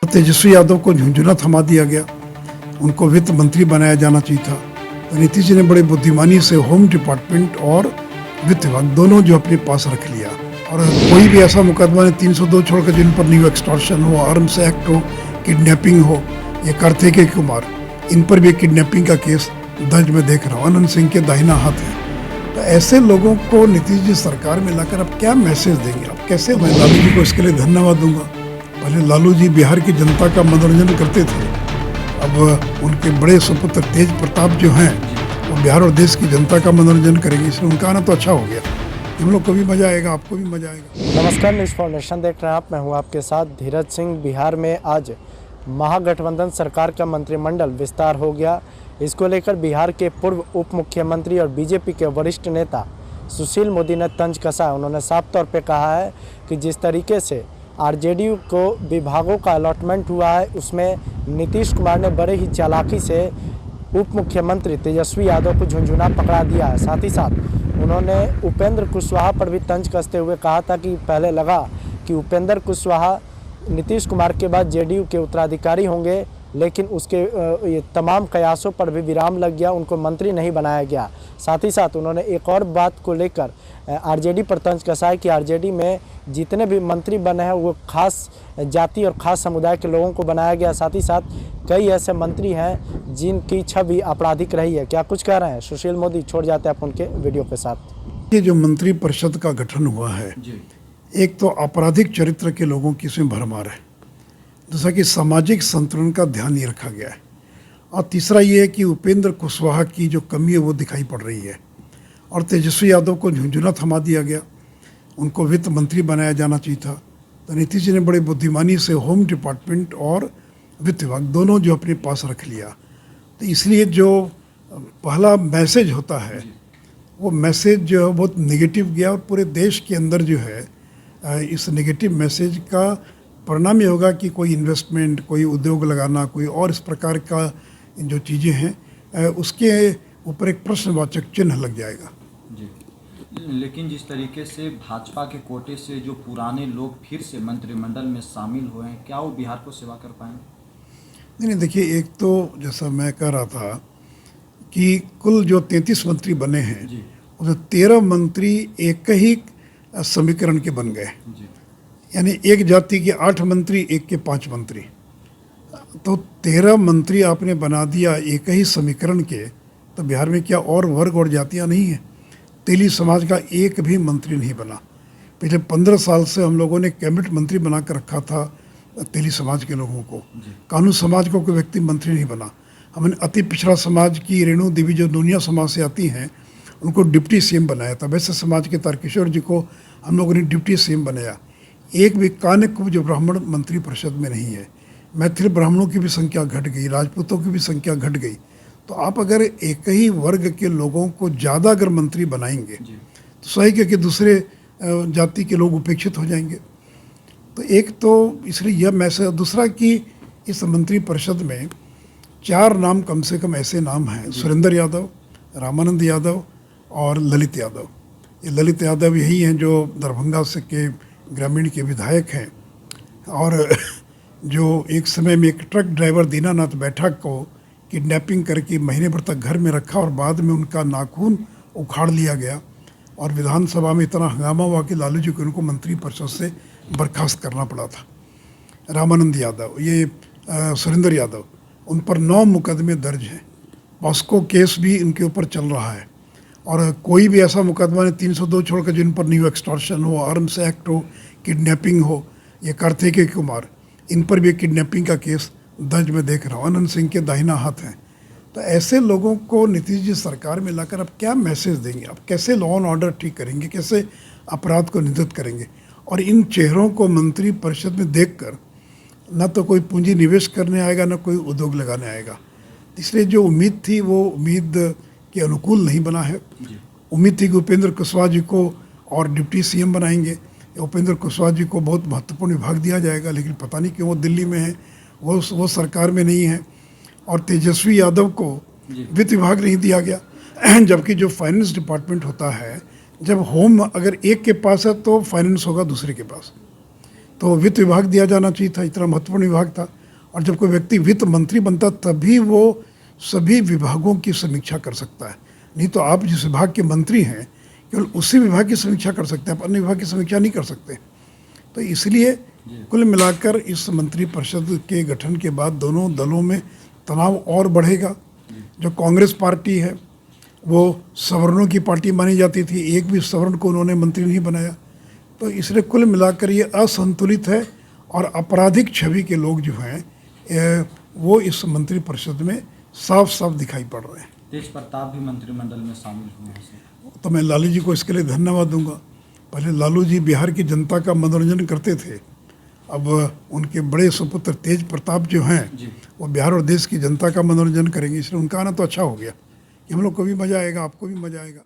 तेजस्वी यादव को झुंझुना थमा दिया गया, उनको वित्त मंत्री बनाया जाना चाहिए था। तो नीतीश जी ने बड़े बुद्धिमानी से होम डिपार्टमेंट और वित्त विभाग दोनों जो अपने पास रख लिया। और कोई भी ऐसा मुकदमा नहीं 302 छोड़कर जिन पर न्यू एक्सटॉर्शन हो, आर्म्स एक्ट हो, किडनैपिंग हो, ये कार्तिकेय कुमार, इन पर भी किडनैपिंग का केस दर्ज मैं देख रहा हूँ। अनंत सिंह के दाहिना हाथ है। तो ऐसे लोगों को नीतीश जी सरकार में लाकर अब क्या मैसेज देंगे? अब कैसे? मैं लालू जी को इसके लिए धन्यवाद दूंगा। पहले लालू जी बिहार की जनता का मनोरंजन करते थे, अब उनके बड़े सुपुत्र तेज प्रताप जो हैं वो बिहार और देश की जनता का मनोरंजन करेंगे, इसलिए उनका आना तो अच्छा हो गया। हम लोग को भी मजा आएगा, आपको भी मजा आएगा। नमस्कार, न्यूज़ फाउंडेशन देख रहे हैं आप, मैं हूं आपके साथ धीरज सिंह। बिहार में आज महागठबंधन सरकार का मंत्रिमंडल विस्तार हो गया। इसको लेकर बिहार के पूर्व उप मुख्यमंत्री और बीजेपी के वरिष्ठ नेता सुशील मोदी ने तंज कसा। उन्होंने साफ तौर पे कहा है कि जिस तरीके से आरजेडी को विभागों का अलॉटमेंट हुआ है, उसमें नीतीश कुमार ने बड़े ही चालाकी से उप मुख्यमंत्री तेजस्वी यादव को झुंझुना पकड़ा दिया है। साथ ही साथ उन्होंने उपेंद्र कुशवाहा पर भी तंज कसते हुए कहा था कि पहले लगा कि उपेंद्र कुशवाहा नीतीश कुमार के बाद जेडीयू के उत्तराधिकारी होंगे, लेकिन उसके ये तमाम कयासों पर भी विराम लग गया, उनको मंत्री नहीं बनाया गया। साथ ही साथ उन्होंने एक और बात को लेकर आरजेडी पर तंज कसा है कि आरजेडी में जितने भी मंत्री बने हैं वो खास जाति और खास समुदाय के लोगों को बनाया गया। साथ ही साथ कई ऐसे मंत्री हैं जिनकी छवि आपराधिक रही है। क्या कुछ कह रहे हैं सुशील मोदी? छोड़ जाते हैं आप उनके वीडियो के साथ। ये जो मंत्री परिषद का गठन हुआ है, एक तो आपराधिक चरित्र के लोगों की इसमें भरमार है, दूसरा कि सामाजिक संतुलन का ध्यान नहीं रखा गया है, और तीसरा ये है कि उपेंद्र कुशवाहा की जो कमी है वो दिखाई पड़ रही है। और तेजस्वी यादव को झुंझुना थमा दिया गया, उनको वित्त मंत्री बनाया जाना चाहिए था। तो नीतीश जी ने बड़े बुद्धिमानी से होम डिपार्टमेंट और वित्त विभाग दोनों जो अपने पास रख लिया। तो इसलिए जो पहला मैसेज होता है वो मैसेज जो है बहुत नेगेटिव गया, और पूरे देश के अंदर जो है इस नेगेटिव मैसेज का परिणाम ये होगा कि कोई इन्वेस्टमेंट, कोई उद्योग लगाना, कोई और इस प्रकार का जो चीज़ें हैं उसके ऊपर एक प्रश्नवाचक चिन्ह लग जाएगा। जी, लेकिन जिस तरीके से भाजपा के कोटे से जो पुराने लोग फिर से मंत्रिमंडल में शामिल हुए हैं, क्या वो बिहार को सेवा कर पाएंगे? नहीं, देखिए, एक तो जैसा मैं कह रहा था कि कुल जो 33 मंत्री बने हैं उसमें 13 मंत्री एक ही समीकरण के बन गए, यानी एक जाति के 8 मंत्री, एक के 5 मंत्री। तो 13 मंत्री आपने बना दिया एक ही समीकरण के, तो बिहार में क्या और वर्ग और जातियां नहीं हैं? तेली समाज का एक भी मंत्री नहीं बना। पिछले 15 साल से हम लोगों ने कैबिनेट मंत्री बना कर रखा था तेली समाज के लोगों को। कानून समाज को कोई व्यक्ति मंत्री नहीं बना। हमने अति पिछड़ा समाज की रेणु देवी जो नूनिया समाज से आती हैं उनको डिप्टी सीएम बनाया था। वैसे समाज के तारकिशोर जी को हम लोगों ने डिप्टी सीएम बनाया। एक भी कान्य जो ब्राह्मण मंत्री परिषद में नहीं है। मैथिल ब्राह्मणों की भी संख्या घट गई, राजपूतों की भी संख्या घट गई। तो आप अगर एक ही वर्ग के लोगों को ज़्यादा अगर मंत्री बनाएंगे तो सही है कि दूसरे जाति के लोग उपेक्षित हो जाएंगे। तो एक तो इसलिए यह मैसेज, दूसरा कि इस मंत्री परिषद में 4 नाम कम से कम ऐसे नाम हैं, सुरेंद्र यादव, रामानंद यादव और ललित यादव। ये ललित यादव यही हैं जो दरभंगा से के ग्रामीण के विधायक हैं, और जो एक समय में एक ट्रक ड्राइवर दीनानाथ बैठक को किडनैपिंग करके महीने भर तक घर में रखा और बाद में उनका नाखून उखाड़ लिया गया, और विधानसभा में इतना हंगामा हुआ कि लालू जी को उनको मंत्री परिषद से बर्खास्त करना पड़ा था। रामानंद यादव, ये सुरेंद्र यादव, उन पर 9 मुकदमे दर्ज हैं। पॉस्को केस भी इनके ऊपर चल रहा है, और कोई भी ऐसा मुकदमा नहीं 302 छोड़कर जिन पर न्यू एक्सटॉर्शन हो, आर्म्स एक्ट हो, किडनैपिंग हो, ये कार्तिकेय कुमार, इन पर भी किडनैपिंग का केस दर्ज मैं देख रहा हूँ। अनंत सिंह के दाहिना हाथ हैं। तो ऐसे लोगों को नीतीश जी सरकार में लाकर अब क्या मैसेज देंगे? अब कैसे लॉ एंड ऑर्डर ठीक करेंगे? कैसे अपराध को नियंत्रित करेंगे? और इन चेहरों को मंत्री परिषद में देखकर न तो कोई पूंजी निवेश करने आएगा, न कोई उद्योग लगाने आएगा। इसलिए जो उम्मीद थी वो उम्मीद के अनुकूल नहीं बना है। उम्मीद थी कि उपेंद्र कुशवाहा जी को और डिप्टी सीएम बनाएंगे, उपेंद्र कुशवाहा जी को बहुत महत्वपूर्ण विभाग दिया जाएगा, लेकिन पता नहीं क्यों वो दिल्ली में है, वो सरकार में नहीं है। और तेजस्वी यादव को वित्त विभाग नहीं दिया गया, जबकि जो फाइनेंस डिपार्टमेंट होता है, जब होम अगर एक के पास है तो फाइनेंस होगा दूसरे के पास, तो वित्त विभाग दिया जाना चाहिए था, इतना महत्वपूर्ण विभाग था। और जब कोई व्यक्ति वित्त मंत्री बनता तभी वो सभी विभागों की समीक्षा कर सकता है। नहीं तो आप जिस विभाग के मंत्री हैं केवल उसी विभाग की समीक्षा कर सकते हैं, आप अन्य विभाग की समीक्षा नहीं कर सकते। तो इसलिए कुल मिलाकर इस मंत्रिपरिषद के गठन के बाद दोनों दलों में तनाव और बढ़ेगा। जो कांग्रेस पार्टी है वो सवर्णों की पार्टी मानी जाती थी, एक भी सवर्ण को उन्होंने मंत्री नहीं बनाया। तो इसलिए कुल मिलाकर ये असंतुलित है और आपराधिक छवि के लोग जो हैं वो इस मंत्रिपरिषद में साफ साफ दिखाई पड़ रहे हैं। तेज प्रताप भी मंत्रिमंडल में शामिल हुए हैं सर। तो मैं लालू जी को इसके लिए धन्यवाद दूंगा। पहले लालू जी बिहार की जनता का मनोरंजन करते थे, अब उनके बड़े सुपुत्र तेज प्रताप जो हैं वो बिहार और देश की जनता का मनोरंजन करेंगे, इसलिए उनका आना तो अच्छा हो गया कि हम लोग को भी मज़ा आएगा, आपको भी मज़ा आएगा।